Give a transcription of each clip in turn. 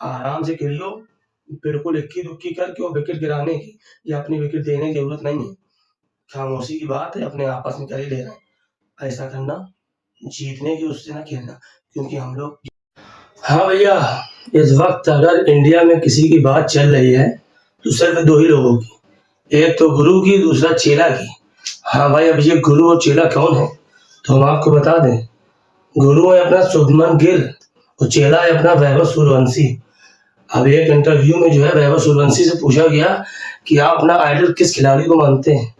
आराम से खेलियो, बिल्कुल इक्की-दुक्की करके और विकेट गिराने की या अपनी विकेट देने की ज़रूरत नहीं है। खामोशी की बात है, अपने आपस में कर ही ले रहे हैं। ऐसा करना, जीतने की उससे ना खेलना, क्योंकि हम लोग हाँ भैया, इस वक़्त अगर इंडिया में किसी की बात चल रही है, तो सिर्फ़ 2 ही लोगों की, एक तो गुरु की, दूसरा चेला की। हाँ भाई, अब ये गुरु और चेला कौन है? तो हम आपको बता दें। गुरु है अपना शुभमन गिल और चेला है अपना वैभव सूर्यवंशी। अब एक इंटरव्यू में जो है वैभव सूर्यवंशी से पूछा गया कि आप अपना आइडल किस खिलाड़ी को मानते हैं?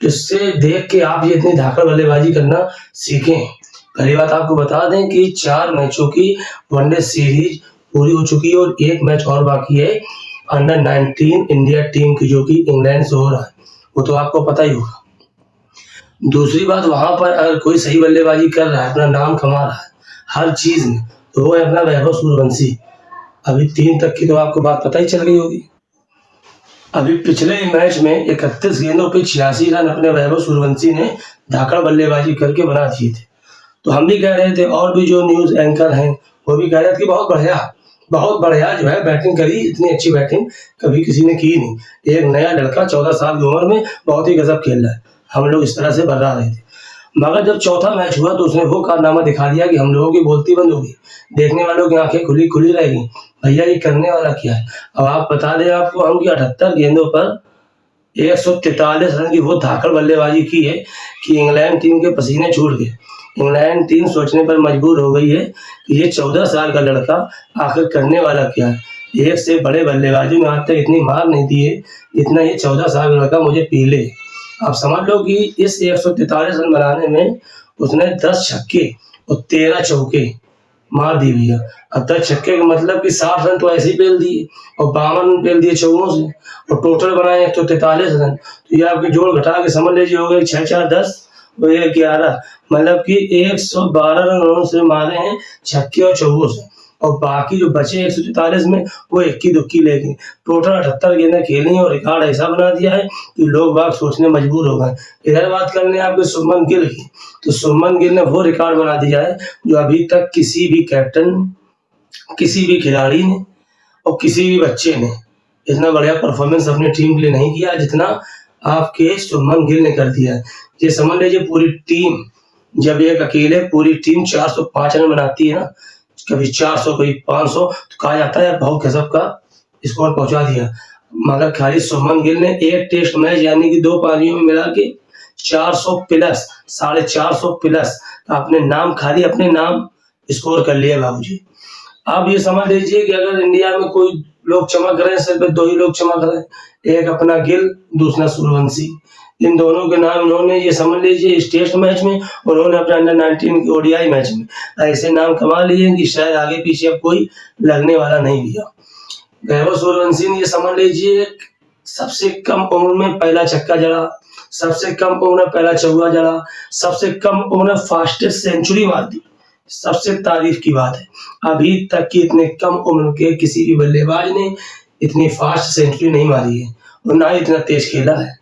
जिससे देख के आप ये इतनी धाकड़ बल्लेबाजी करना सीखें। पहली बात आपको बता दें कि 4 मैचों की वनडे सीरीज पूरी हो चुकी है और 1 मैच और बाकी है अंडर 19 इंडिया टीम की, जो कि इंग्लैंड से हो रहा है। वो तो आपको पता ही होगा। दूसरी बात, वहां पर अगर कोई सही बल्लेबाजी कर रहा है, अपना नाम कमा रहा है हर चीज में, तो वो है अपना वैभव सूर्यवंशी। अभी 3 तक की तो आपको बात पता ही चल गई होगी। अभी पिछले मैच में 31 गेंदों पे 86 रन अपने वैभव सूर्यवंशी ने धाकड़ बल्लेबाजी करके बना दिए थे। तो हम भी कह रहे थे, और भी जो न्यूज एंकर हैं वो भी कह रहे थे कि बहुत बढ़िया जो है बैटिंग करी, इतनी अच्छी बैटिंग कभी किसी ने की नहीं। एक नया लड़का 14 साल की उम्र में बहुत ही गजब खेल रहा है। हम लोग इस तरह से बर्रा रहे थे, मगर जब चौथा मैच हुआ तो उसने वो कारनामा दिखा दिया कि हम लोगों की बोलती बंद होगी, देखने वालों की आंखें खुली खुली रहेगी। भैया ये करने वाला क्या है? अब आप बता दें आपको हम कि 78 गेंदों पर 143 रन की वो धाकड़ बल्लेबाजी की है कि इंग्लैंड टीम के पसीने छूट गए। इंग्लैंड टीम सोचने पर मजबूर हो गई है कि ये 14 साल का लड़का आखिर करने वाला क्या है। एक से बड़े बल्लेबाजों ने आज तक इतनी मार नहीं दी है जितना ये 14 साल का लड़का मुझे पी ले। आप समझ लो कि इस 143 रन बनाने में उसने 10 छक्के और 13 चौके मार दी भैया। अब 10 छक्के का मतलब कि 60 रन तो ऐसे ही पेल दिए और 52 रन पेल दिए चौकों से, और टोटल बनाए 143 रन। तो ये आपके जोड़ घटा के समझ लीजिए हो गए 6 4 10 और ये 11, मतलब कि 112 रन उन्होंने मारे हैं छक्के और चौकों से, और बाकी जो बचे 143 में वो इक्की दुक्की ले गए। टोटल 78 गेंदें खेली और रिकॉर्ड ऐसा बना दिया है कि लोग बाग सोचने मजबूर हो गए। इधर बात कर लें आपके शुभमन गिल की, तो शुभमन गिल ने वो रिकॉर्ड बना दिया है जो अभी तक किसी भी कैप्टन, किसी भी खिलाड़ी ने और किसी भी बच्चे ने इतना बढ़िया परफॉर्मेंस अपनी टीम के लिए नहीं किया जितना आपके शुभमन गिल ने कर दिया है। ये समझ लीजिए पूरी टीम, जब एक अकेले पूरी टीम 405 रन बनाती है ना, कभी 400 कभी 500, तो कहा जाता है बहुत गजब का स्कोर पहुंचा दिया। मगर खाली शुभमन गिल ने एक टेस्ट मैच यानी कि 2 पारियों में मिला के 400 प्लस, 450 प्लस अपने नाम, खाली अपने नाम स्कोर कर लिया बाबूजी। आप ये समझ लीजिए कि अगर इंडिया में कोई लोग चमक रहे हैं, सिर्फ 2 ही लोग चमक रहे हैं, एक अपना गिल, दूसरा सूर्यवंशी। इन दोनों के नाम इन्होंने, ये समझ लीजिए इस टेस्ट मैच में, उन्होंने अपने अंडर 19 के ओडीआई मैच में ऐसे नाम कमा लिए कि शायद आगे पीछे अब कोई लगने वाला नहीं भैया। वैभव सूर्यवंशी ने, ये समझ लीजिए, सबसे कम उम्र में पहला छक्का जड़ा, सबसे कम उम्र में पहला चौका जड़ा, सबसे कम उम्र में फास्टेस्ट सेंचुरी मार दी। सबसे तारीफ की बात है, अभी तक की इतने कम उम्र के किसी भी बल्लेबाज ने इतनी फास्ट सेंचुरी नहीं मारी है और ना ही इतना तेज खेला है।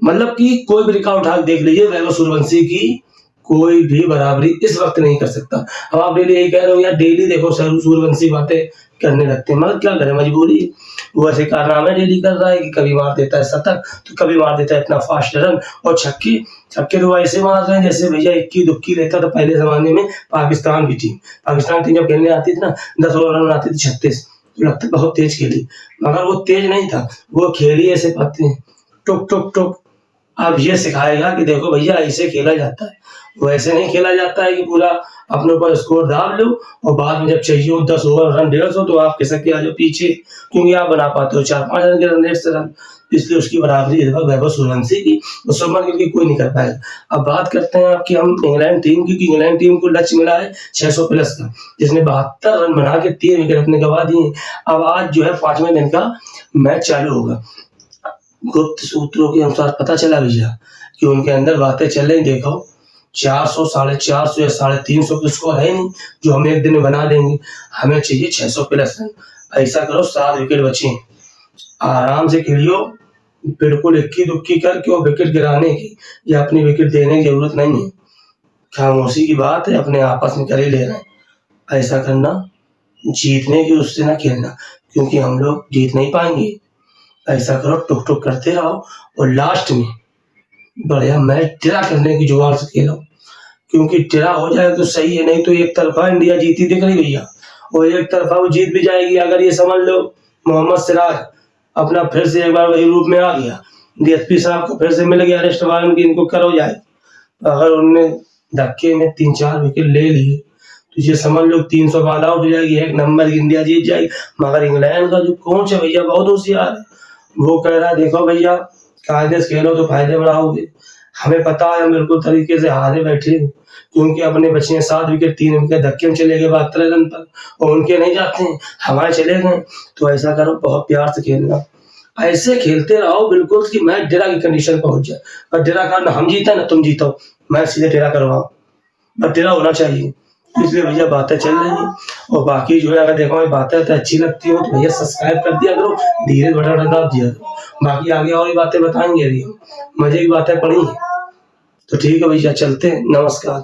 मतलब कि कोई भी रिकॉर्ड उठा के देख लीजिए, वैभव सूर्यवंशी की कोई भी बराबरी इस वक्त नहीं कर सकता। अब आप डेली यही कह रहे हो यार, डेली देखो सूर्यवंशी बातें करने लगते हैं, मगर क्या करें, मजबूरी है। वो ऐसे कारनामे डेली कर रहा है कि कभी मार देता है शतक, तो कभी मार देता है इतना फास्ट रन और छक्के। छक्के तो ऐसे मार रहे हैं जैसे भैया इक्की दुक्की लेता था पहले जमाने में पाकिस्तान की टीम। पाकिस्तान टीम जब खेलने आती थी ना, 10 ओवर रन बनाती थी 36, तो लगता बहुत तेज खेली, मगर वो तेज नहीं था, वो खेली ऐसे पाते हैं, टुक टुक टुक। अब ये सिखाएगा कि देखो भैया ऐसे खेला जाता है, वो ऐसे नहीं खेला जाता है कि पूरा अपने ऊपर स्कोर डाल लो और बाद में जब चाहिए हो 10 ओवर रन 150 तो आप कह सकते आ जाओ पीछे, क्योंकि आप बना पाते हो 4-5 रन के रन रेट से रन, इसलिए उसकी बराबरी वैभव सूर्यवंशी की और शुभमन गिल की कोई नहीं कर पाएगा। अब बात करते हैं आपकी हम इंग्लैंड टीम की, इंग्लैंड टीम को लक्ष्य मिला है 600 प्लस का, जिसने 72 रन बना के 3 विकेट अपने गंवा दिए। अब आज जो है 5वें दिन का मैच चालू होगा। गुप्त सूत्रों के अनुसार पता चला भैया कि उनके अंदर बातें चल रही, देखो 400, 450 या 350 का स्कोर है नहीं जो हम एक दिन में बना लेंगे, हमें चाहिए 600 प्लस रन। ऐसा करो 7 विकेट बचे, आराम से खेलियो, बिल्कुल इक्की दुक्की करके और विकेट गिराने की या अपनी विकेट देने की जरूरत नहीं है। खामोशी की बात है, अपने आपस में कर ही ले रहे हैं। ऐसा करना, जीतने की उससे ना खेलना, क्योंकि हम लोग जीत नहीं पाएंगे। ऐसा करो, टुक टुक करते रहो और लास्ट में बढ़िया मैच ड्रा करने की जुगाड़ से खेलो, क्योंकि ड्रा हो जाए तो सही है, नहीं तो एक तरफा इंडिया जीती दिख रही भैया, और एक तरफा वो जीत भी जाएगी। अगर ये समझ लो मोहम्मद सिराज अपना फिर से एक बार वही रूप में आ गया, डीएसपी साहब को फिर से मिल गया अरेस्ट वारंट की, इनको करो जाए। अगर उनने धक्के में 3-4 विकेट ले लिए तो ये समझ लो 300 ऑल आउट हो जाएगी, 1 नंबर की इंडिया जीत जाएगी। मगर इंग्लैंड का जो कोच है भैया बहुत होशियार है, वो कह रहा है देखो भैया कायदे से खेलो तो फायदे बढ़ाओगे। हमें पता है हम बिल्कुल तरीके से हारे बैठे, क्योंकि अपने बच्चे हैं 7 विकेट 3 विकेट धक्के में चले गए 72 रन पर, और उनके नहीं जाते हैं, हमारे चले गए। तो ऐसा करो, बहुत प्यार से खेलना, ऐसे खेलते रहो बिल्कुल कि मैच ड्रा की कंडीशन पहुंच जाए। और ड्रा करना, हम जीता ना तुम जीतो, मैच सीधे ड्रा करवाओ, और ड्रा होना चाहिए। इसलिए भैया बातें चल रही हैं, और बाकी जो है अगर देखो बातें तो अच्छी लगती हो तो भैया सब्सक्राइब कर दिया करो, धीरे बटन दबा दिया करो। बाकी आगे और भी बातें बताएंगे, अभी मजे की बातें पड़ी हैं। तो ठीक है भैया, चलते हैं, नमस्कार।